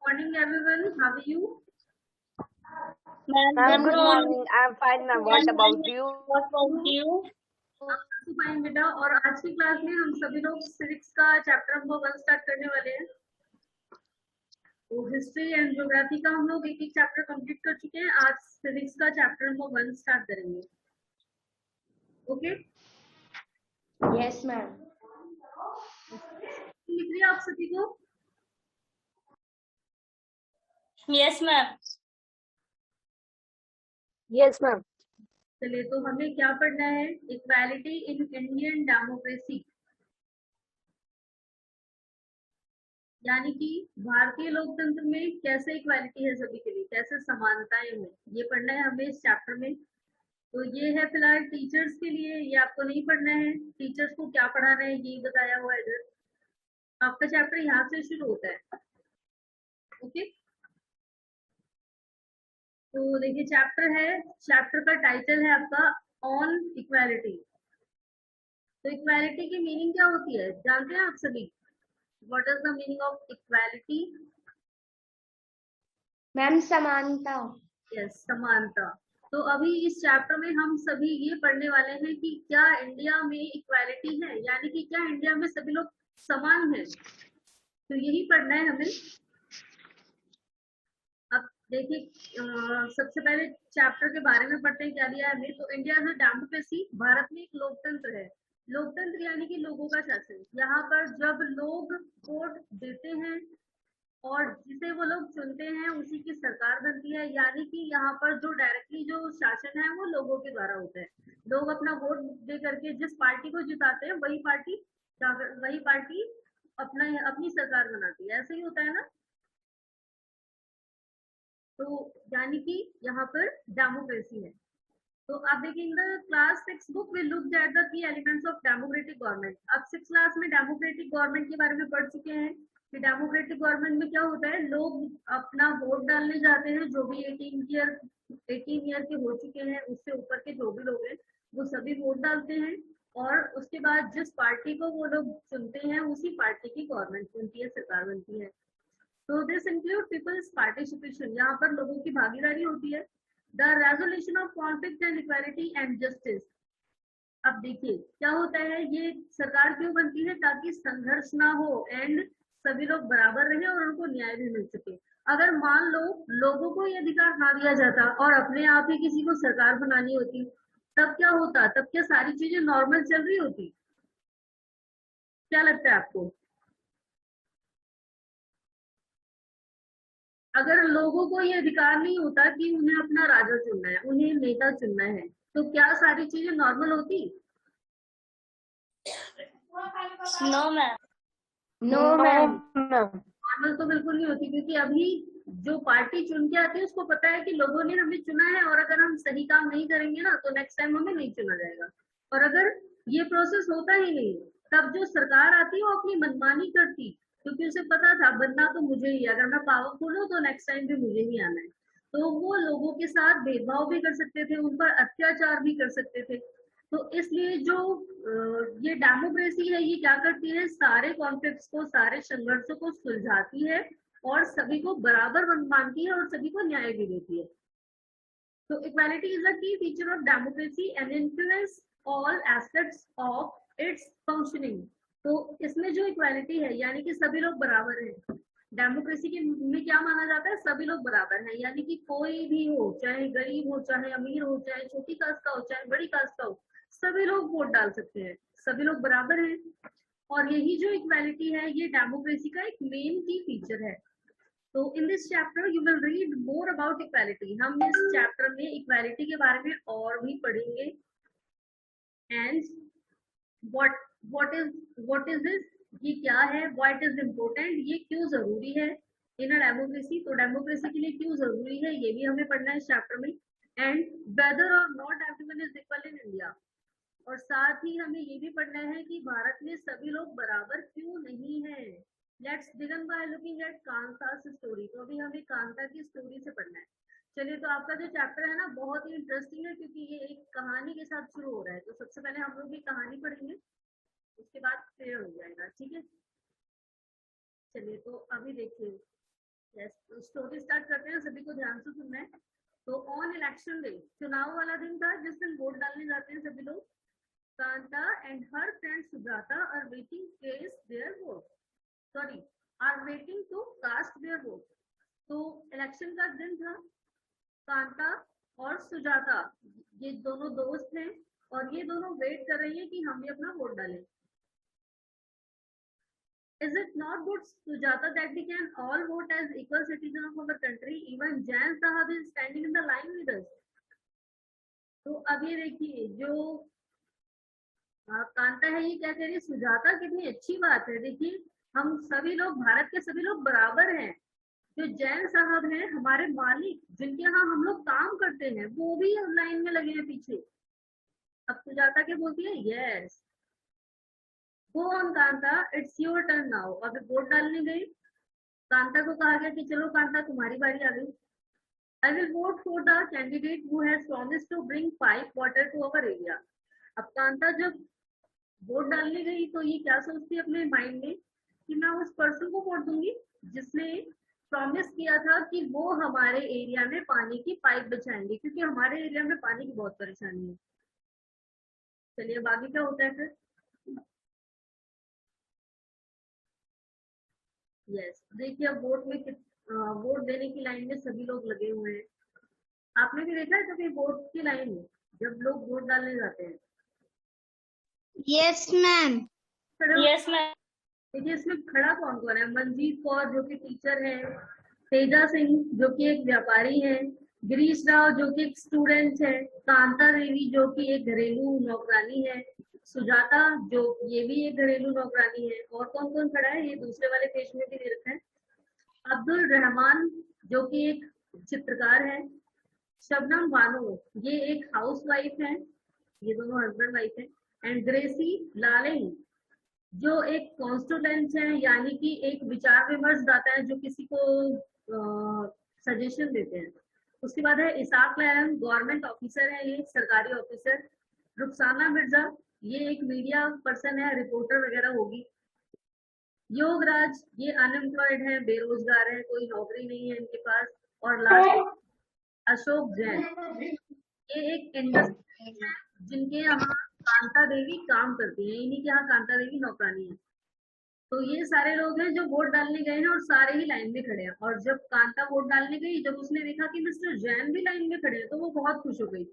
Morning, everyone. How are you? Ma'am, good morning. I'm fine, ma'am. What about you? What about you? आपको fine बेटा। और आज की class में हम सभी लोग सिविक्स का चैप्टर नंबर 1 स्टार्ट करने वाले हैं। तो हिस्ट्री एंड ज्योग्राफी का हम लोग एक एक चैप्टर कंप्लीट कर चुके हैं। आज सिविक्स का चैप्टर नंबर 1 स्टार्ट करेंगे। ओके? Yes ma'am. लिख लिया आप सभी को? Yes ma'am. Yes, ma'am. चलिए, तो हमें क्या पढ़ना है? इक्वालिटी इन इंडियन डेमोक्रेसी, यानी कि भारतीय लोकतंत्र में कैसे इक्वालिटी है सभी के लिए, कैसे समानताएं हैं, ये पढ़ना है हमें इस चैप्टर में। तो ये है फिलहाल टीचर्स के लिए, ये आपको नहीं पढ़ना है। टीचर्स को क्या पढ़ाना है ये बताया हुआ है इधर। आपका चैप्टर यहाँ से शुरू होता है। ओके, तो देखिए चैप्टर है, चैप्टर का टाइटल है आपका ऑन इक्वालिटी। तो इक्वालिटी की मीनिंग क्या होती है जानते हैं आप सभी? What is the meaning of equality? Ma'am समानता। यस, समानता। तो अभी इस चैप्टर में हम सभी ये पढ़ने वाले हैं कि क्या इंडिया में इक्वालिटी है, यानी कि क्या इंडिया में सभी लोग समान हैं। तो यही पढ़ना है हमें। अब देखिए, सबसे पहले चैप्टर के बारे में पढ़ते हैं क्या दिया है हमें। तो इंडिया में डेमोक्रेसी, भारत में एक लोकतंत्र है। लोकतंत्र यानी कि लोगों का शासन। यहाँ पर जब लोग वोट देते हैं और जिसे वो लोग चुनते हैं उसी की सरकार बनती है, यानी कि यहाँ पर जो डायरेक्टली जो शासन है वो लोगों के द्वारा होता है। लोग अपना वोट दे करके जिस पार्टी को जिताते हैं वही पार्टी अपनी सरकार बनाती है। ऐसे ही होता है ना। तो यानी कि यहाँ पर डेमोक्रेसी है। तो आप देखेंगे the class 6 book will look at the key elements of democratic government. अब 6 क्लास में डेमोक्रेटिक गवर्नमेंट के बारे में पढ़ चुके हैं कि डेमोक्रेटिक गवर्नमेंट में क्या होता है। लोग अपना वोट डालने जाते हैं, जो भी 18 ईयर के हो चुके हैं, उससे ऊपर के जो भी लोग हैं वो सभी वोट डालते हैं। और उसके बाद जिस पार्टी को वो लोग चुनते हैं उसी पार्टी की गवर्नमेंट बनती है, सरकार बनती है। तो दिस इंक्लूड पीपल्स पार्टिसिपेशन, यहाँ पर लोगों की भागीदारी होती है। The resolution of conflict and equality and justice. अब देखिए क्या होता है, ये सरकार क्यों बनती है? ताकि संघर्ष ना हो एंड सभी लोग बराबर रहे और उनको न्याय भी मिल सके। अगर मान लो लोगों को ये अधिकार ना दिया जाता और अपने आप ही किसी को सरकार बनानी होती, तब क्या होता? तब क्या सारी चीजें नॉर्मल चल रही होती? क्या लगता है आपको? अगर लोगों को ये अधिकार नहीं होता कि उन्हें अपना राजा चुनना है, उन्हें नेता चुनना है, तो क्या सारी चीजें नॉर्मल होती? No ma'am. No, ma'am. Normal तो बिल्कुल नहीं होती, क्योंकि अभी जो पार्टी चुन के आती है उसको पता है कि लोगों ने हमें चुना है और अगर हम सही काम नहीं करेंगे ना तो नेक्स्ट टाइम हमें नहीं चुना जाएगा। और अगर ये प्रोसेस होता ही नहीं, तब जो सरकार आती है वो अपनी मनमानी करती, क्योंकि उसे पता था बनना तो मुझे ही, अगर मैं पावरफुल हूँ तो नेक्स्ट टाइम भी मुझे ही आना है। तो वो लोगों के साथ भेदभाव भी कर सकते थे, उन पर अत्याचार भी कर सकते थे। तो इसलिए जो ये डेमोक्रेसी है ये क्या करती है, सारे कॉन्फ्लिक्ट्स को, सारे संघर्षों को सुलझाती है और सभी को बराबर मानती है और सभी को न्याय भी देती है। तो इक्वालिटी इज अ की feature of democracy and influence all aspects of its functioning. तो इसमें जो इक्वालिटी है यानी कि सभी लोग बराबर हैं। डेमोक्रेसी के में क्या माना जाता है? सभी लोग बराबर हैं, यानी कि कोई भी हो, चाहे गरीब हो, चाहे अमीर हो, चाहे छोटी कास्ट का हो, चाहे बड़ी कास्ट का हो, सभी लोग वोट डाल सकते हैं, सभी लोग बराबर हैं। और यही जो इक्वालिटी है ये डेमोक्रेसी का एक मेन की फीचर है। तो in this chapter you will read more about equality. हम इस चैप्टर में इक्वालिटी के बारे में और भी पढ़ेंगे। And what what is this, ये क्या है, व्हाई इट इज इम्पोर्टेंट, ये क्यों जरूरी है इन अ डेमोक्रेसी। तो डेमोक्रेसी के लिए क्यों जरूरी है ये भी हमें पढ़ना है इस चैप्टर में। एंड वेदर और not everyone is equal in India. और साथ ही हमें ये भी पढ़ना है कि भारत में सभी लोग बराबर क्यों नहीं है। Let's begin by looking at Kanta's story. तो अभी हमें कांता की स्टोरी से पढ़ना है। चलिए, तो आपका जो चैप्टर है ना बहुत ही इंटरेस्टिंग है, क्योंकि ये एक कहानी के साथ शुरू हो रहा है। तो सबसे पहले हम लोग ये कहानी पढ़ेंगे, उसके बाद क्लियर हो जाएगा। ठीक है, चलिए तो अभी देखिए स्टोरी स्टार्ट करते हैं, सभी को ध्यान से सुनना है। तो ऑन इलेक्शन डे, चुनाव वाला दिन था जिस दिन वोट डालने जाते हैं सभी लोग। Kanta and her friend Sujata are waiting to cast their vote. तो इलेक्शन का दिन था, कांता और सुजाता ये दोनों दोस्त हैं और ये दोनों वेट कर रही है कि हम भी अपना वोट डालें। Is it not good, Sujata, that we can all vote as equal citizens of our country? Even Jain Sahab is standing in the line with us. तो अब ये देखिए, जो कांता है ये क्या कह रही है, सुजाता कितनी अच्छी बात है, देखिए हम सभी लोग, भारत के सभी लोग बराबर हैं। जो जैन साहब हैं, हमारे मालिक, जिनके यहाँ हम लोग काम करते हैं, वो भी लाइन में लगे हैं पीछे। अब सुजाता क्या बोलती है, yes go on Kanta, it's your turn now. अभी वोट डालने गई, कांता को कहा गया कि चलो कांता तुम्हारी बारी आ गई। I will vote for the candidate who has promised to bring pipe water to our area. अब कांता जब वोट डालने गई तो ये क्या सोचती है अपने माइंड में कि मैं उस पर्सन को वोट दूंगी जिसने प्रॉमिस किया था कि वो हमारे एरिया में पानी की पाइप बिछाएंगे, क्योंकि हमारे एरिया में पानी की बहुत परेशानी है। चलिए बाकी क्या होता है फिर। यस, देखिए अब वोट देने की लाइन में सभी लोग लगे हुए हैं। आपने भी देखा है कभी वोट की लाइन में जब लोग वोट डालने जाते हैं? Yes, ma'am. Yes, ma'am. देखिए इसमें खड़ा कौन कौन है, मनजीत कौर जो कि टीचर है, तेजा सिंह जो कि एक व्यापारी है, गिरीश राव जो कि एक स्टूडेंट है, कांता देवी जो कि एक घरेलू नौकरानी है, सुजाता जो ये भी एक घरेलू नौकरानी है, और कौन कौन खड़ा है ये दूसरे वाले पेज में भी दे रखा है। अब्दुल रहमान जो कि एक चित्रकार है, शबनम बानो ये एक हाउस वाइफ है, ये दोनों हस्बैंड वाइफ है, एंड ग्रेसी लालिंग जो एक कॉन्स्टिट्यूएंट है, यानी कि एक विचार विमर्श दाता है जो किसी को सजेशन देते हैं। उसके बाद है इसाक लैम, गवर्नमेंट ऑफिसर है, ये सरकारी ऑफिसर। रुखसाना मिर्जा ये एक मीडिया पर्सन है, रिपोर्टर वगैरह होगी। योगराज ये अनएम्प्लॉयड है, बेरोजगार है, कोई नौकरी नहीं है इनके पास। और लास्ट अशोक जैन ये एक इंडस्ट्री है जिनके यहाँ कांता देवी काम करती है, इन्हीं के यहाँ कांता देवी नौकरानी है। तो ये सारे लोग हैं जो वोट डालने गए हैं और सारे ही लाइन में खड़े हैं। और जब कांता वोट डालने गई, जब उसने देखा कि मिस्टर जैन भी लाइन में खड़े हैं, तो वो बहुत खुश हो गई।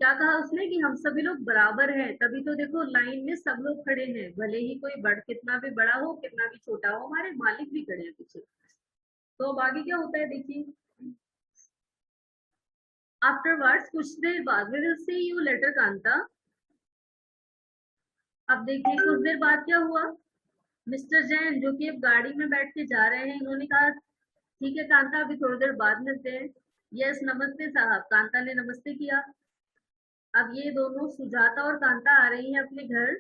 क्या कहा उसने कि हम सभी लोग बराबर हैं, तभी तो देखो लाइन में सब लोग खड़े हैं, भले ही कोई कितना भी बड़ा हो, कितना भी छोटा हो, हमारे मालिक भी खड़े हैं पीछे। तो अब आगे क्या होता है देखिए। आफ्टरवर्ड्स कुछ देर बाद, we will see you later Kanta. अब देखिए कुछ देर बाद क्या हुआ, मिस्टर जैन जो कि अब गाड़ी में बैठ के जा रहे हैं, इन्होंने कहा ठीक है कांता अभी थोड़ी देर बाद मिलते हैं। यस नमस्ते साहब, कांता ने नमस्ते किया। अब ये दोनों सुजाता और कांता आ रही हैं अपने घर।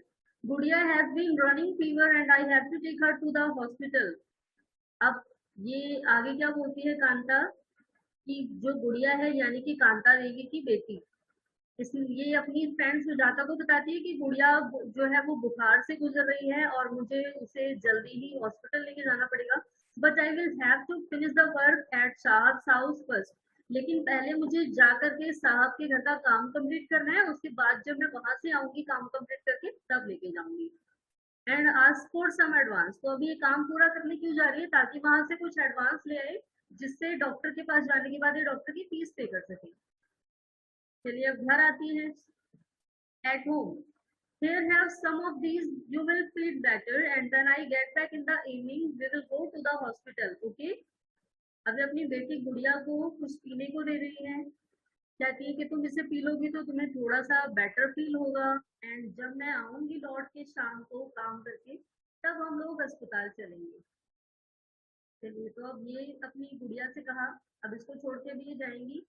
Gudiya has been running fever and I have to take her to the hospital. अब ये आगे क्या बोलती है कांता कि जो गुड़िया है यानी कि कांता देवी की बेटी, इसलिए अपनी फ्रेंड सुजाता को बताती है कि गुड़िया जो है वो बुखार से गुजर रही है और मुझे उसे जल्दी ही हॉस्पिटल लेके जाना पड़ेगा, but I will have to finish the work at साहब हाउस फर्स्ट। लेकिन पहले मुझे जाकर के साहब के घर का काम कंप्लीट करना है, उसके बाद जब मैं वहां से आऊंगी काम कंप्लीट करके तब लेके जाऊंगी। And ask for some advance, तो अभी ये काम पूरा करने क्यों जा रही है, ताकि वहां से कुछ एडवांस ले आए जिससे डॉक्टर के पास जाने के बाद ये डॉक्टर की फीस पे कर सके। चलिए अब घर आती है। At home, here have some of these, you will feel better and then I get back in the evening, we will go to the hospital, okay? अभी अपनी बेटी गुड़िया को कुछ पीने को दे रही है, कहती है कि तुम इसे पी लोगी तो तुम्हें थोड़ा सा बेटर फील होगा, एंड जब मैं आऊंगी लौट के शाम को काम करके तब हम लोग अस्पताल चलेंगे। चलिए तो अब ये अपनी गुड़िया से कहा, अब इसको छोड़ के भी ये जाएंगी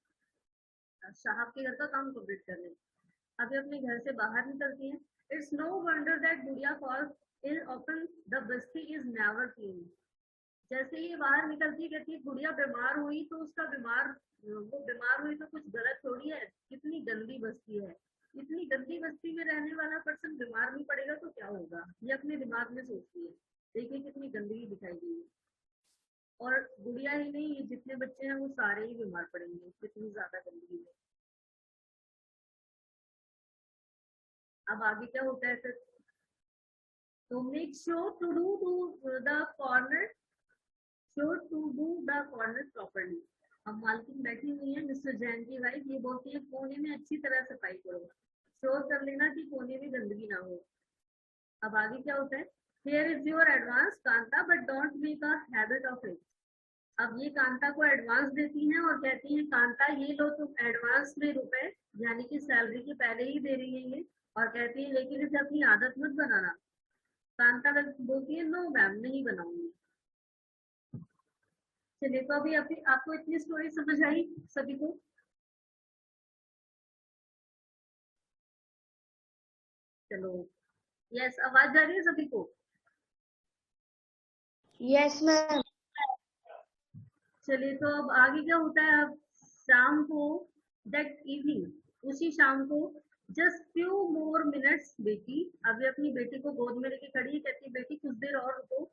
साहब के घर का काम कंप्लीट करने। अभी अपने घर से बाहर निकलती हैं। इट्स नो वंडर दैट गुड़िया false ill often, the Basti is never clean. जैसे ये बाहर निकलती कहती है गुड़िया बीमार हुई तो वो बीमार हुई तो कुछ गलत थोड़ी है, कितनी गंदी बस्ती है, इतनी गंदी बस्ती में रहने वाला पर्सन बीमार नहीं पड़ेगा तो क्या होगा, ये अपने दिमाग में सोचती है। देखिए कितनी गंदगी दिखाई गई है। और गुड़िया ही नहीं, ये जितने बच्चे हैं वो सारे ही बीमार पड़ेंगे कितनी ज्यादा गंदगी में। अब आगे क्या होता है फिर? तो make sure to do the corner properly. अब मालकिन बैठी हुई है, मिस्टर जैन की वाइफ, ये बोलती है कोने में अच्छी तरह सफाई करो, श्योर कर लेना कि कोने में गंदगी ना हो। अब आगे क्या होता है? Here is your advance Kanta, but don't make a habit of it। अब ये कांता को एडवांस देती हैं और कहती हैं कांता ये लो तुम एडवांस में रुपए, यानी कि सैलरी के पहले ही दे रही है ये, और कहती है लेकिन इसे अपनी आदत मत बनाना। कांता बोलती है नो मैम, नहीं बनाऊंगी। चलिए, तो अभी आपको इतनी स्टोरी समझ आई सभी को? चलो, यस, आवाज जा रही है सभी को? Yes ma'am. चलिए, तो अब आगे क्या होता है? अब शाम को, दैट इवनिंग, उसी शाम को, जस्ट फ्यू मोर मिनट्स बेटी, अभी अपनी बेटी को गोद में लेके खड़ी है, कहती है बेटी कुछ देर और रुको।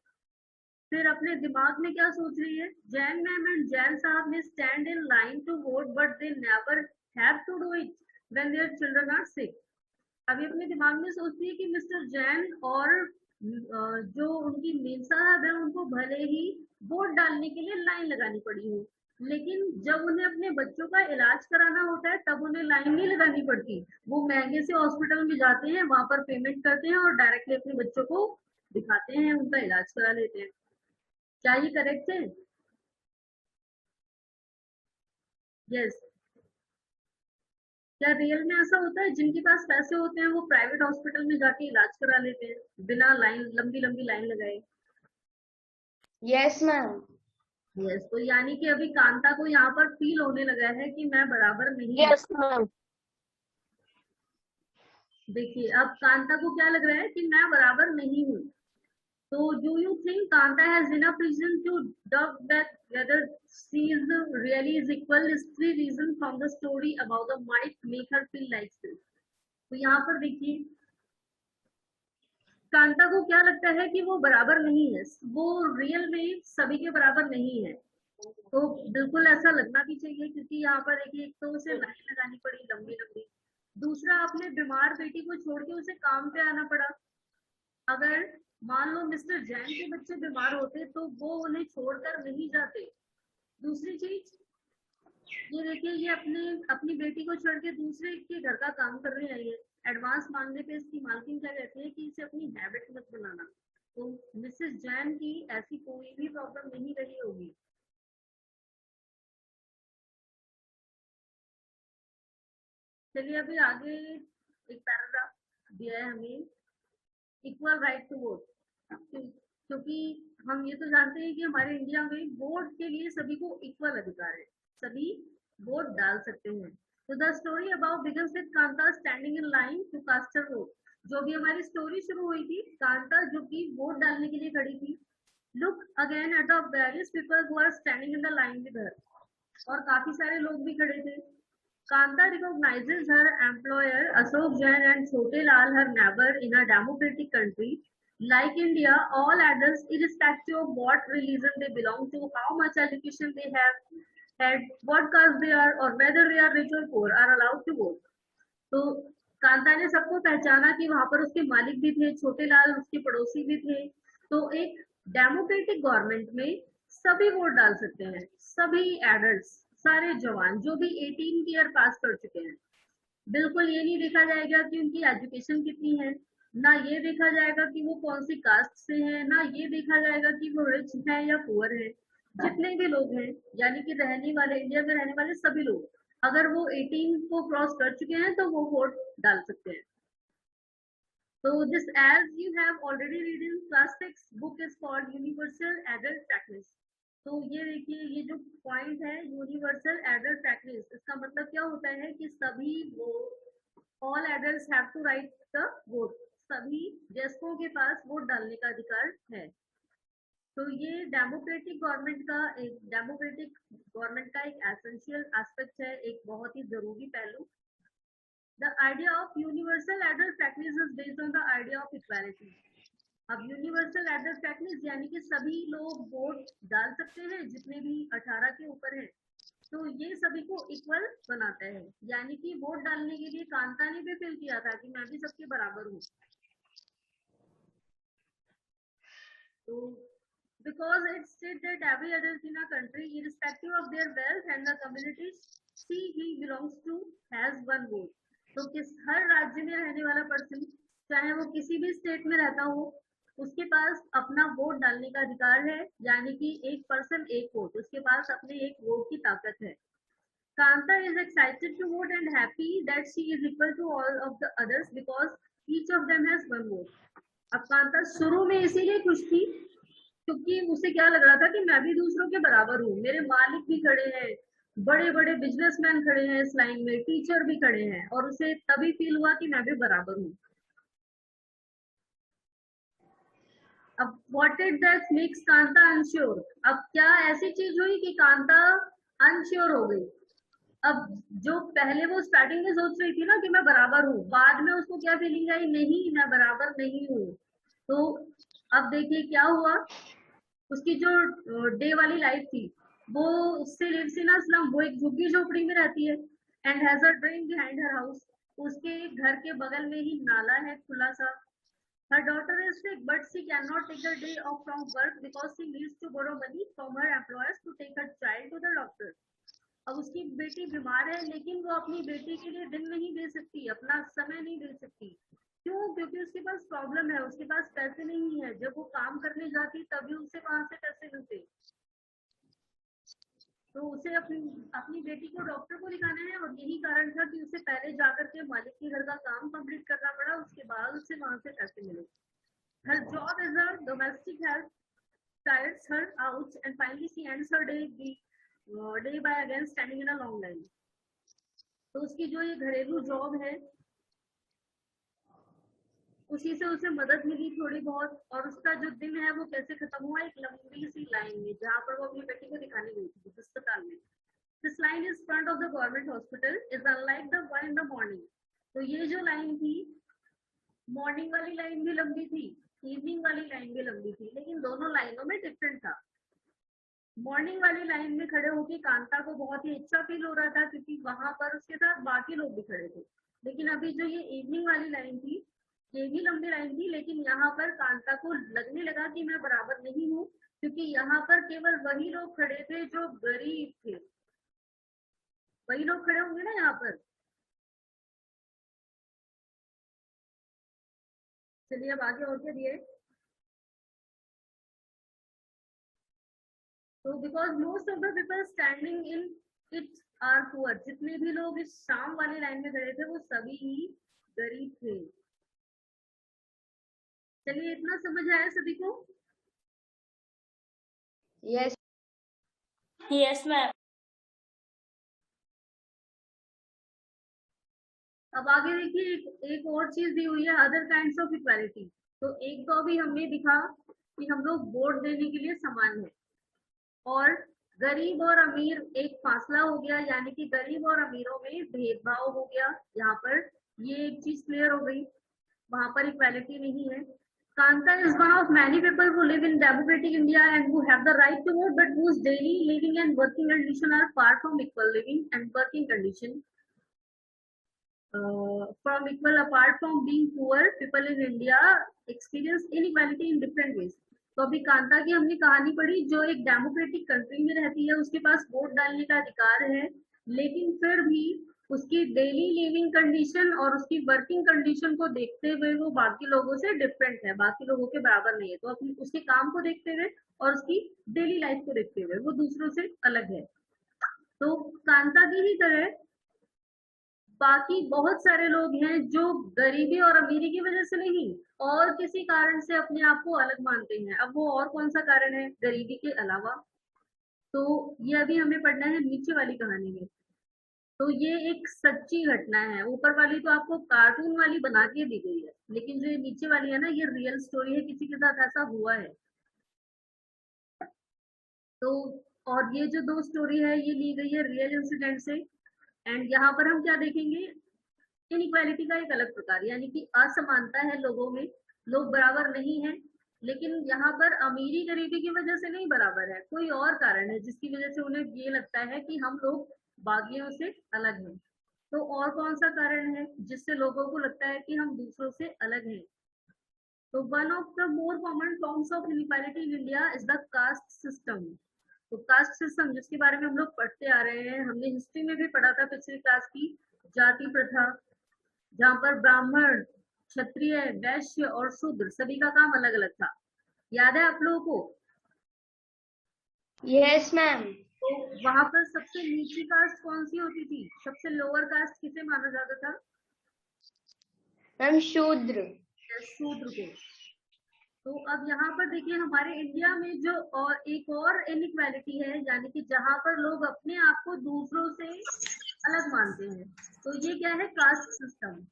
फिर अपने दिमाग में क्या सोच रही है? जैन मैम एंड जैन साहब ने stand in line to vote, but they never have to do it when their children are sick. अभी अपने दिमाग में सोचती है कि मिस्टर जैन और जो उनकी मेम साहब है उनको भले ही वोट डालने के लिए लाइन लगानी पड़ी हो, लेकिन जब उन्हें अपने बच्चों का इलाज कराना होता है तब उन्हें लाइन नहीं लगानी पड़ती। वो महंगे से हॉस्पिटल में जाते हैं, वहां पर पेमेंट करते हैं और डायरेक्टली अपने बच्चों को दिखाते हैं, उनका इलाज करा लेते हैं। क्या ये करेक्ट है? यस। क्या रियल में ऐसा होता है जिनके पास पैसे होते हैं वो प्राइवेट हॉस्पिटल में जाके इलाज करा लेते हैं बिना लंबी लंबी लाइन लगाए? Yes ma'am. यस। तो यानी कि अभी कांता को यहाँ पर फील होने लगा है कि मैं बराबर नहीं। Yes, ma'am. देखिए, अब कांता को क्या लग रहा है कि मैं बराबर नहीं हूँ। तो do you think Kanta has enough reason to doubt that whether she is really is equal? is 3 reason from the story about the might make her feel like this। तो यहाँ पर देखिए, कांता को क्या लगता है कि वो बराबर नहीं है, वो रियल में सभी के बराबर नहीं है। तो बिल्कुल ऐसा लगना भी चाहिए, क्योंकि यहाँ पर देखिए एक तो उसे लाइन लगानी पड़ी लंबी लंबी, दूसरा अपने बीमार बेटी को छोड़ के उसे काम पे आना पड़ा। अगर मान लो मिस्टर जैन के बच्चे बीमार होते तो वो उन्हें छोड़कर नहीं जाते। दूसरी चीज ये देखिए, ये अपनी बेटी को छोड़ के दूसरे के घर का काम करने आई है। एडवांस मांगने पे इसकी मालकिन क्या कहती है कि इसे अपनी हैबिट मत बनाना। तो मिसेस जैन की ऐसी कोई भी प्रॉब्लम नहीं रही होगी। चलिए, अभी आगे एक पैराग्राफ दिया है हमें, इक्वल राइट टू वोट। क्योंकि हम ये तो जानते हैं कि हमारे इंडिया में वोट के लिए सभी को इक्वल अधिकार है, सभी वोट डाल सकते हैं। तो the story about begins with Kanta standing in line to cast her vote. जो भी हमारी स्टोरी शुरू हुई थी, कांता जो कि वोट डालने के लिए खड़ी थी। Look again at the various people who are standing in the line with her, और काफी सारे लोग भी खड़े थे। Kanta recognizes her employer Ashok Jain and Chote Lal, her neighbor, in a democratic country like India. All adults, irrespective of what religion they belong to, how much education they have had, what caste they are, or whether they are rich or poor, are allowed to vote। तो कांता ने सबको पहचाना कि वहां पर उसके मालिक भी थे, छोटे लाल उसके पड़ोसी भी थे। तो एक डेमोक्रेटिक गवर्नमेंट में सभी वोट डाल सकते हैं, सभी एडल्ट्स, सारे जवान जो भी 18 ईयर पास कर चुके हैं। बिल्कुल ये नहीं देखा जाएगा कि उनकी एजुकेशन कितनी है, ना ये देखा जाएगा कि वो कौन सी कास्ट से है, ना ये देखा जाएगा कि वो रिच है या पुअर है। जितने भी लोग हैं, यानी कि रहने वाले, इंडिया में रहने वाले सभी लोग, अगर वो 18 को क्रॉस कर चुके हैं तो वो वोट डाल सकते हैं। तो this, as you have already read in class 6 book, is called universal adult practice. तो ये देखिए, ये जो पॉइंट है यूनिवर्सल एडल्ट प्रैक्टिस, इसका मतलब क्या होता है कि सभी वो, all adults have to right the vote, सभी वयस्कों के पास वोट डालने का अधिकार है। तो ये डेमोक्रेटिक गवर्नमेंट का एक एसेंशियल एस्पेक्ट है, एक बहुत ही जरूरी पहलू। The idea of universal adult practice is based on the idea of equality. अब यूनिवर्सल एड्रेस फैक्टर्स यानी कि सभी लोग वोट डाल सकते हैं जितने भी 18 के ऊपर है, तो ये सभी को इक्वल बनाता है। यानी कि वोट डालने के लिए कांता ने भी फील किया था कि मैं भी सबके बराबर हूँ। तो because it states that every adult in a country, irrespective of their wealth and the community he belongs to, has one vote. तो किस हर राज्य में रहने वाला पर्सन, चाहे वो किसी भी स्टेट में रहता हो, उसके पास अपना वोट डालने का अधिकार है। यानी कि एक पर्सन एक वोट, उसके पास अपने एक वोट की ताकत है। Kanta is excited to vote and happy that she is equal to all of the others because each of them has one vote. अब कांता शुरू में इसीलिए खुश थी क्योंकि उसे क्या लग रहा था कि मैं भी दूसरों के बराबर हूँ, मेरे मालिक भी खड़े हैं, बड़े बड़े बिजनेसमैन खड़े हैं इस लाइन में, टीचर भी खड़े हैं, और उसे तभी फील हुआ कि मैं भी बराबर हूँ। अब what did that makes Kanta unsure? अब क्या ऐसी चीज हुई कि कांता अनश्योर हो गई? अब जो पहले वो स्टार्टिंग में सोच रही थी ना कि मैं बराबर हूँ, बाद में उसको क्या फीलिंग आई, नहीं मैं बराबर नहीं हूँ। तो अब देखिए क्या हुआ, उसकी जो डे वाली लाइफ थी, वो उससे लिव्स इन अ स्लम, वो एक झुग्गी झोपड़ी में रहती है, and has a drain behind her house, उसके घर के बगल में ही नाला है खुला सा। Her daughter is sick but she cannot take the day off from work because she needs to borrow money from her employers to take her child to the doctor. अब उसकी बेटी बीमार है लेकिन वो अपनी बेटी के लिए दिन नहीं दे सकती, अपना समय नहीं दे सकती। क्यों? क्योंकि उसके पास प्रॉब्लम है, उसके पास पैसे नहीं है। जब वो काम करने जाती तभी उसे वहां से पैसे मिलते, तो उसे अपनी अपनी बेटी को डॉक्टर को दिखाना है, और यही कारण था कि उसे पहले जाकर के मालिक के घर का काम कंप्लीट करना पड़ा, उसके बाद उसे वहां से पैसे मिले। Her job as a domestic help tires her out and finally she ends her day by again standing in a long line. तो उसकी जो ये घरेलू जॉब है उसी से उसे मदद मिली थोड़ी बहुत, और उसका जो दिन है वो कैसे खत्म हुआ, एक लंबी सी लाइन में जहाँ पर वो अपनी बेटी को दिखाने गई थी अस्पताल में। This line is front of the government hospital is unlike the one in the morning. तो ये जो लाइन थी, मॉर्निंग वाली लाइन भी लंबी थी, इवनिंग वाली लाइन भी लंबी थी, लेकिन दोनों लाइनों में डिफरेंट था। मॉर्निंग वाली लाइन में खड़े होकर कांता को बहुत ही अच्छा फील हो रहा था क्योंकि वहां पर उसके साथ बाकी लोग भी खड़े थे। लेकिन अभी जो ये इवनिंग वाली लाइन थी, ये भी लंबी लाइन थी, लेकिन यहाँ पर कांता को लगने लगा कि मैं बराबर नहीं हूँ, क्योंकि यहाँ पर केवल वही लोग खड़े थे जो गरीब थे। वही लोग खड़े होंगे ना यहाँ पर। चलिए अब आगे और क्या दिए। तो because most of the people standing in it are poor, जितने भी लोग इस शाम वाली लाइन में खड़े थे वो सभी ही गरीब थे। चलिए इतना समझ आया सभी को? Yes. Yes, ma'am. अब आगे देखिए एक और चीज दी हुई है, अदर काइंड्स ऑफ इक्वालिटी। तो एक तो अभी हमें दिखा कि हम लोग वोट देने के लिए समान है, और गरीब और अमीर एक फासला हो गया, यानी कि गरीब और अमीरों में भेदभाव हो गया। यहाँ पर ये एक चीज क्लियर हो गई, वहां पर इक्वालिटी नहीं है। Kanta is one of many people who live in democratic India and who have the right to vote, but whose daily living and working condition are far from equal living and working condition. From equal, apart from being poor, people in India experience inequality in different ways. तो अभी कांता की हमने कहानी पढ़ी, जो एक democratic country में रहती है, उसके पास वोट डालने का अधिकार है, लेकिन फिर भी उसकी डेली लिविंग कंडीशन और उसकी वर्किंग कंडीशन को देखते हुए वो बाकी लोगों से डिफरेंट है, बाकी लोगों के बराबर नहीं है। तो अपनी उसके काम को देखते हुए और उसकी डेली लाइफ को देखते हुए वो दूसरों से अलग है। तो कांता की ही तरह बाकी बहुत सारे लोग हैं जो गरीबी और अमीरी की वजह से नहीं, और किसी कारण से अपने आप को अलग मानते हैं। अब वो और कौन सा कारण है गरीबी के अलावा, तो ये अभी हमें पढ़ना है नीचे वाली कहानी में। तो ये एक सच्ची घटना है, ऊपर वाली तो आपको कार्टून वाली बना के दी गई है, लेकिन जो ये नीचे वाली है ना, ये रियल स्टोरी है, किसी के साथ ऐसा हुआ है। तो और ये जो दो स्टोरी है ये ली गई है रियल इंसिडेंट से। एंड यहाँ पर हम क्या देखेंगे, इनइक्वालिटी का एक अलग प्रकार, यानी कि असमानता है लोगों में, लोग बराबर नहीं है। लेकिन यहाँ पर अमीरी गरीबी की वजह से नहीं बराबर है, कोई और कारण है जिसकी वजह से उन्हें ये लगता है कि हम लोग बागियों से अलग हैं। तो और कौन सा कारण है जिससे लोगों को लगता है कि हम दूसरों से अलग हैं? तो one of the more common forms of inequality in India is the caste system. तो कास्ट सिस्टम जिसके बारे में हम लोग पढ़ते आ रहे हैं, हमने हिस्ट्री में भी पढ़ा था पिछली क्लास की, जाति प्रथा, जहाँ पर ब्राह्मण, क्षत्रिय, वैश्य और शूद्र सभी का काम अलग अलग था। याद है आप लोगों को? Yes, ma'am. तो वहां पर सबसे नीची कास्ट कौन सी होती थी? सबसे लोअर कास्ट किसे माना जाता था? Ma'am, शूद्र. शूद्र को। तो अब यहाँ पर देखिए हमारे इंडिया में जो और एक और इनइक्वालिटी है, यानी कि जहाँ पर लोग अपने आप को दूसरों से अलग मानते हैं, तो ये क्या है? Caste system.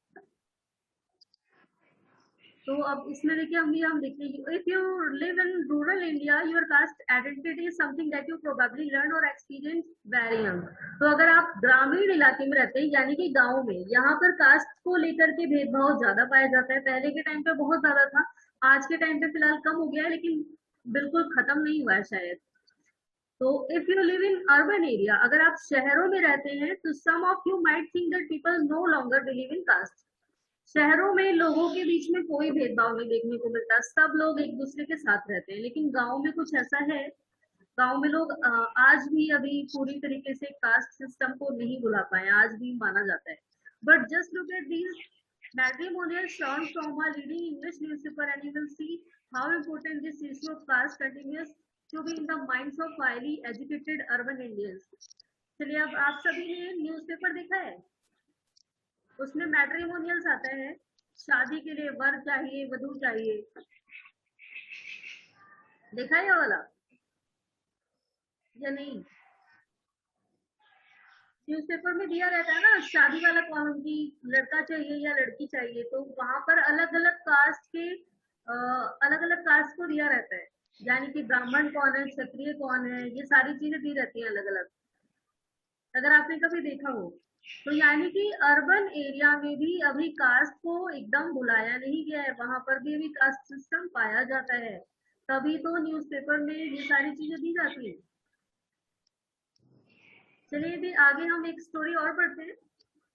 तो अब इसमें देखिए हम देखिए, if you live in rural India your cast identity is something that you probably learn और एक्सपीरियंस वेरी यंग। तो अगर आप ग्रामीण इलाके में रहते हैं, यानी कि गांव में, यहाँ पर कास्ट को लेकर के भेदभाव ज्यादा पाया जाता है। पहले के टाइम पे बहुत ज्यादा था, आज के टाइम पे फिलहाल कम हो गया है, लेकिन बिल्कुल खत्म नहीं हुआ है शायद। तो if you live in urban area, अगर आप शहरों में रहते हैं, तो some of you might think that people no longer believe in caste. शहरों में लोगों के बीच में कोई भेदभाव नहीं देखने को मिलता, सब लोग एक दूसरे के साथ रहते हैं। लेकिन गांव में कुछ ऐसा है, गांव में लोग आज भी अभी पूरी तरीके से कास्ट सिस्टम को नहीं भुला पाए, आज भी माना जाता है। But just look at these matrimonial shown from a leading English newspaper and you will see how important this issue of caste continues to be in the minds of highly educated urban Indians. चलिए, अब आप सभी ने newspaper देखा है, उसमें matrimonials आता है, शादी के लिए वर चाहिए, वधू चाहिए, देखा है ये वाला या नहीं? न्यूज़पेपर में दिया रहता है ना शादी वाला कॉलम की, लड़का चाहिए या लड़की चाहिए, तो वहां पर अलग अलग कास्ट के अलग अलग कास्ट को दिया रहता है, यानी कि ब्राह्मण कौन है, क्षत्रिय कौन है, ये सारी चीजें दी रहती हैं अलग अलग, अगर आपने कभी देखा हो। तो यानी कि अर्बन एरिया में भी अभी कास्ट को एकदम भुलाया नहीं गया है, वहां पर भी अभी कास्ट सिस्टम पाया जाता है, तभी तो न्यूज़पेपर में ये सारी चीजें दी जाती है। चलिए भी आगे हम एक स्टोरी और पढ़ते हैं।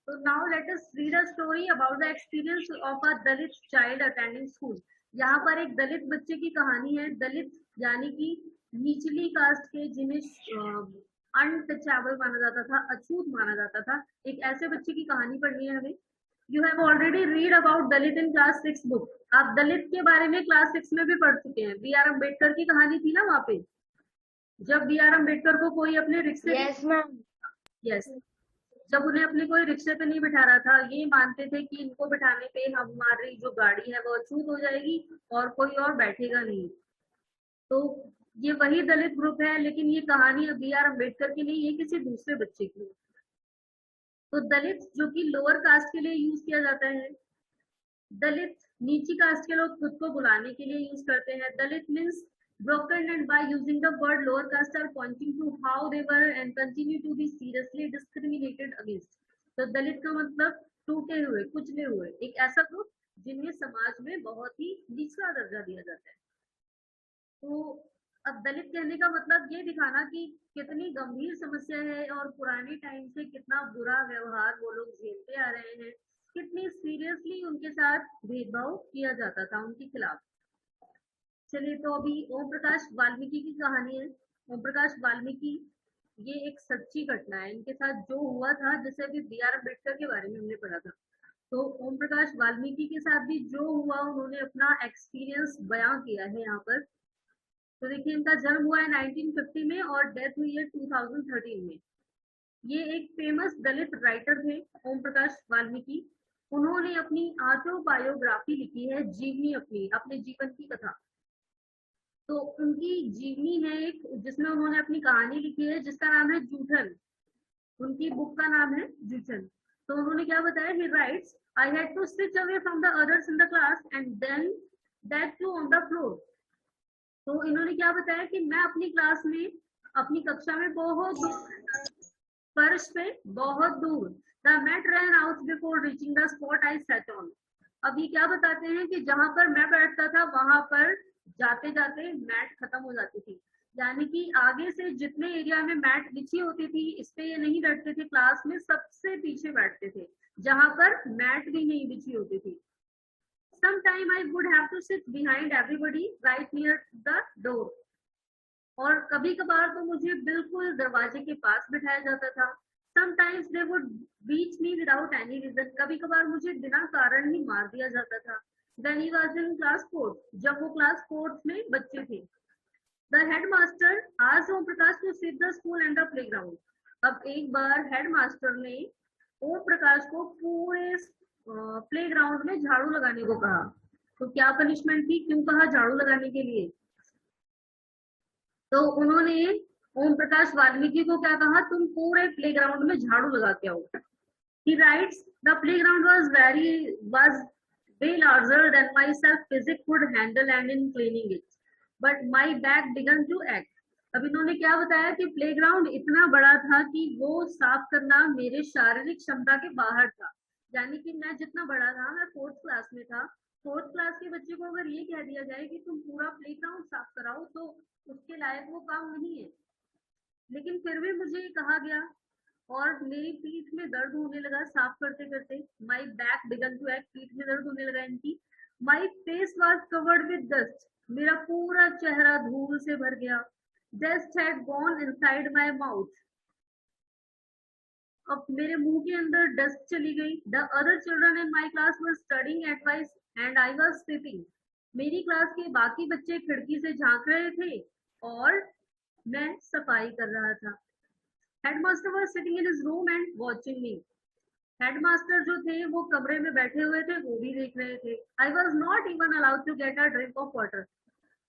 तो now let us read a story about the experience of a Dalit child attending school. यहाँ पर एक दलित बच्चे की कहानी है। दलित यानी कि निचली कास्ट के, जिन्हें अनटचेबल माना जाता था, अछूत माना जाता था, एक ऐसे बच्चे की कहानी पढ़नी है हमें। You have already read about Dalit in class 6 book. आप दलित के बारे में क्लास 6 में भी पढ़ चुके हैं। बी आर अम्बेडकर की कहानी थी ना वहाँ पे, जब बी आर अम्बेडकर को कोई अपने रिक्शे Yes, ma'am. यस जब उन्हें अपने कोई रिक्शे पे नहीं बिठा रहा था, ये मानते थे कि इनको बिठाने पे हमारी जो गाड़ी है वो अछूत हो जाएगी और कोई और बैठेगा नहीं। तो ये वही दलित ग्रुप है, लेकिन ये कहानी अब बी आर अम्बेडकर की नहीं है, किसी दूसरे बच्चे की। तो दलित जो कि लोअर कास्ट के लिए यूज किया जाता है, दलित नीची कास्ट के लोग खुद को बुलाने के लिए यूज करते हैं। दलित means broken, and by using the word lower caste are pointing to how they were and continue to be seriously discriminated against. तो दलित का मतलब टूटे हुए, कुचले हुए, एक ऐसा ग्रुप जिन्हें समाज में बहुत ही निचला दर्जा दिया जाता है। तो अब दलित कहने का मतलब ये दिखाना कि कितनी गंभीर समस्या है और पुराने टाइम से कितना बुरा व्यवहार वो लोग झेलते आ रहे हैं, कितनी सीरियसली उनके साथ भेदभाव किया जाता था उनके खिलाफ। चलिए, तो अभी ओम प्रकाश वाल्मीकि की कहानी है। ओम प्रकाश वाल्मीकि, ये एक सच्ची घटना है, इनके साथ जो हुआ था, जैसे अभी बी आर अम्बेडकर के बारे में हमने पढ़ा था, तो ओम प्रकाश वाल्मीकि के साथ भी जो हुआ, उन्होंने अपना एक्सपीरियंस बयां किया है यहाँ पर। तो देखिए, इनका जन्म हुआ है 1950 में और डेथ हुई है 2013 में। ये एक फेमस दलित राइटर थे ओम प्रकाश वाल्मीकि। उन्होंने अपनी ऑटोबायोग्राफी लिखी है, जीवनी, अपने जीवन की कथा। तो उनकी जीवनी है एक, जिसमें उन्होंने अपनी कहानी लिखी है, जिसका नाम है जूठन। उनकी बुक का नाम है जूठन। तो उन्होंने क्या बताया, he writes, I had to switch away from the others in the class and then that to on the floor. तो इन्होंने क्या बताया कि मैं अपनी क्लास में, अपनी कक्षा में बहुत दूर, फर्श पे बहुत दूर, the mat ran out before reaching the spot I sat on. अब ये क्या बताते हैं कि जहां पर मैं बैठता था, वहां पर जाते जाते मैट खत्म हो जाती थी, यानी कि आगे से जितने एरिया में मैट बिछी होती थी इस पे ये नहीं बैठते थे, क्लास में सबसे पीछे बैठते थे जहां पर मैट भी नहीं बिछी होती थी। Sometime I would have to sit behind everybody right near the door. और कभी कभार तो मुझे बिल्कुल दरवाजे के पास बिठाया जाता था। Sometimes they would beat me without any reason. कभी कभार मुझे बिना कारण ही मार दिया जाता था। When he was in class 4, जब वो क्लास 4 में बच्चे थे। The headmaster asked Om Prakash to sweep the school and the playground. अब एक बार हेडमास्टर ने ओम प्रकाश को पूरे प्लेग्राउंड में झाड़ू लगाने को कहा। तो क्या पनिशमेंट थी, क्यों कहा झाड़ू लगाने के लिए? तो उन्होंने ओम प्रकाश वाल्मीकि को क्या कहा, तुम पूरे प्लेग्राउंड में झाड़ू लगा के आओ। He writes, the playground was way larger than my self-physics could handle and in cleaning it, but my back began to ache. अब इन्होंने क्या बताया कि प्लेग्राउंड इतना बड़ा था कि वो साफ करना मेरे शारीरिक क्षमता के बाहर था, यानी कि मैं जितना बड़ा था, मैं 4th क्लास में था। 4th क्लास के बच्चे को अगर ये कह दिया जाए कि तुम पूरा प्लेग्राउंड साफ कराओ तो उसके लायक वो काम नहीं है, लेकिन फिर भी मुझे कहा गया और मेरी पीठ में दर्द होने लगा साफ करते करते। My back began to act, पीठ में दर्द होने लगा इनकी। My face was covered with dust, मेरा पूरा चेहरा धूल से भर गया। Dust had gone inside my mouth, अब मेरे मुंह के अंदर डस्ट चली गई। The other children in my class were studying advice and I was sleeping, मेरी क्लास के बाकी बच्चे खिड़की से झांक रहे थे और मैं सफाई कर रहा था। Headmaster was sitting in his room and watching me, headmaster जो थे वो कमरे में बैठे हुए थे, वो भी देख रहे थे। I was not even allowed to get a drink of water,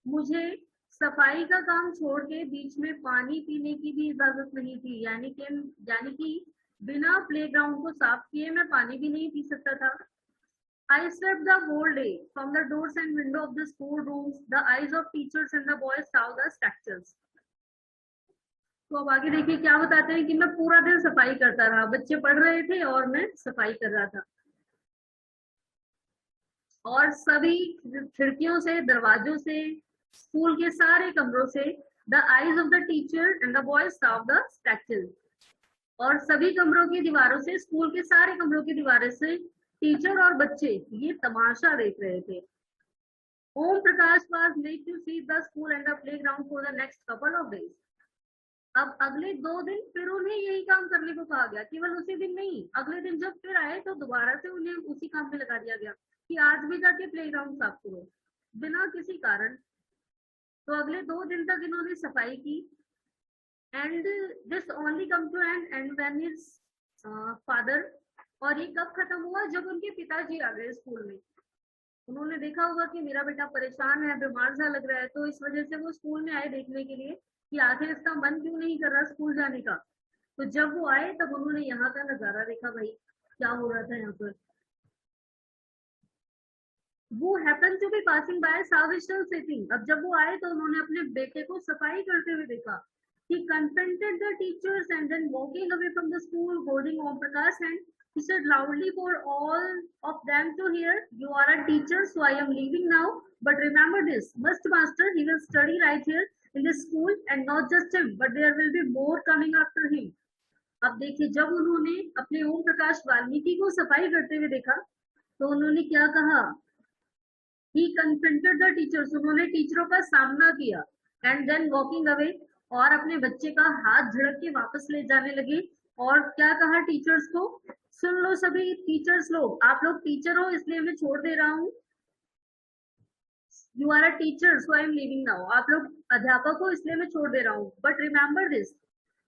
मुझे सफाई का काम छोड़ के बीच में पानी पीने की भी इजाजत नहीं थी, यानी कि बिना प्लेग्राउंड को साफ किए मैं पानी भी नहीं पी सकता था। I slept the whole day. From the doors and window of the school rooms, the eyes of teachers and the boys saw the structures. तो अब आगे देखिए क्या बताते हैं कि मैं पूरा दिन सफाई करता रहा, बच्चे पढ़ रहे थे और मैं सफाई कर रहा था, और सभी खिड़कियों से, दरवाजों से, स्कूल के सारे कमरों से the eyes of the teacher and the boys saw the structures, और सभी कमरों की दीवारों से, स्कूल के सारे कमरों की दीवारों से टीचर और बच्चे ये तमाशा देख रहे थे। Om Prakash was made to see the school and the playground for the next couple of days. अब अगले 2 दिन फिर उन्हें यही काम करने को कहा गया, केवल उसी दिन नहीं, अगले दिन जब फिर आए तो दोबारा से उन्हें उसी काम में लगा दिया गया कि आज भी जाके प्लेग्राउंड साफ करो बिना किसी कारण। तो अगले 2 दिन तक इन्होंने सफाई की। And this only come to an end when his father, और ये कब खत्म हुआ, जब उनके पिताजी आ गए स्कूल में। उन्होंने देखा होगा कि मेरा बेटा परेशान है, बीमार सा लग रहा है, तो इस वजह से वो स्कूल में आए देखने के लिए कि आखिर इसका मन क्यों नहीं कर रहा स्कूल जाने का। तो जब वो आए तब उन्होंने यहाँ का नजारा देखा, भाई क्या हो रहा था यहाँ पर। वो happen to be passing by saw his son sitting, अब जब वो आए तो उन्होंने अपने बेटे को सफाई करते हुए देखा। He confronted the teachers and then walking away from the school, holding Om Prakash hand, he said loudly for all of them to hear, "You are a teacher, so I am leaving now. But remember this, must master, he will study right here in this school, and not just him, but there will be more coming after him." अब देखिए, जब उन्होंने अपने ओम प्रकाश वाल्मीकि को सफाई करते हुए देखा तो उन्होंने क्या कहा, He confronted the teachers, उन्होंने टीचरों का सामना किया, and then walking away, और अपने बच्चे का हाथ झड़क के वापस ले जाने लगे। और क्या कहा टीचर्स को, सुन लो सभी टीचर्स लोग, आप लोग टीचर हो इसलिए मैं छोड़ दे रहा हूँ। You are a teacher so I am living now, आप लोग अध्यापक हो इसलिए मैं छोड़ दे रहा हूँ। बट रिमेम्बर दिस,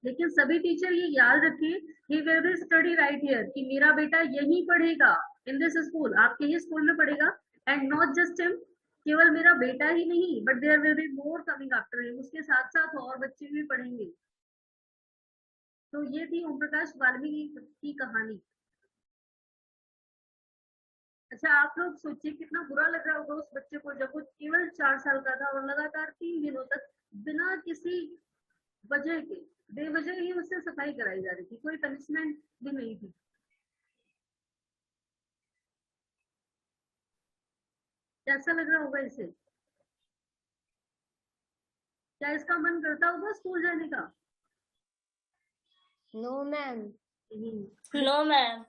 लेकिन सभी टीचर ये याद रखिए, he will be study right here, कि मेरा बेटा यहीं पढ़ेगा इन दिस स्कूल, आपके ही स्कूल में पढ़ेगा। एंड नॉट जस्ट हिम, केवल मेरा बेटा ही नहीं, but there will be more coming after him, उसके साथ साथ और बच्चे भी पढ़ेंगे। तो ये थी ओम प्रकाश वाल्मीकि की कहानी। अच्छा, आप लोग सोचिए कितना बुरा लग रहा होगा उस बच्चे को जब वो केवल 4 साल का था और लगातार 3 दिनों तक बिना किसी वजह के, बेवजह ही उससे सफाई कराई जा रही थी, कोई पनिशमेंट भी नहीं थी। कैसा लग रहा होगा इसे? क्या इसका मन करता होगा स्कूल जाने का? No, ma'am. नहीं। No, ma'am.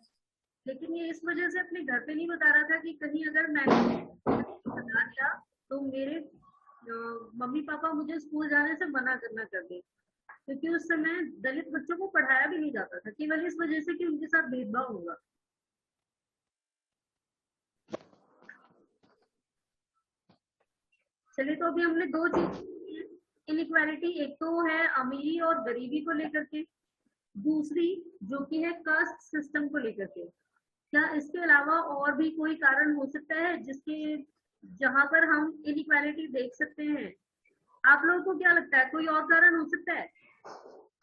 लेकिन ये इस वजह से अपने घर पे नहीं बता रहा था कि कहीं अगर मैंने बता दिया तो मेरे मम्मी पापा मुझे स्कूल जाने से मना करना कर दे, क्योंकि उस समय दलित बच्चों को पढ़ाया भी नहीं जाता था, केवल इस वजह से कि उनके साथ भेदभाव होगा। चलिए, तो अभी हमने दो चीज, इनइक्वालिटी, एक तो है अमीरी और गरीबी को लेकर के, दूसरी जो कि है कास्ट सिस्टम को लेकर के। क्या इसके अलावा और भी कोई कारण हो सकता है जिसके जहां पर हम इनइक्वालिटी देख सकते हैं? आप लोगों को क्या लगता है, कोई और कारण हो सकता है?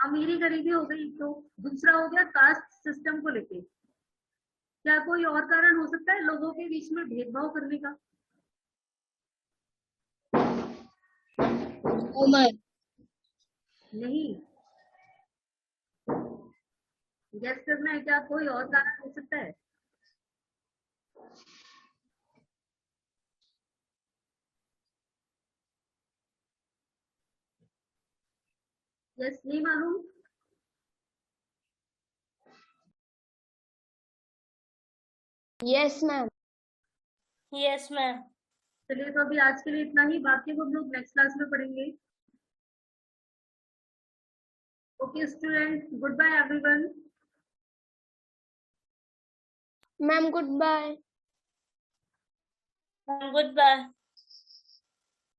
अमीरी गरीबी हो गई, तो दूसरा हो गया कास्ट सिस्टम को लेके। क्या कोई और कारण हो सकता है लोगों के बीच में भेदभाव करने का? No, ma'am. नहीं। गैस करना है, क्या कोई और कारण हो सकता है? यस, नहीं मालूम? Yes, ma'am. Yes, ma'am. चलिए, तो अभी आज के लिए इतना ही, बाकी को हम लोग नेक्स्ट क्लास में पढ़ेंगे। Okay student, goodbye everyone. Ma'am, goodbye. Goodbye.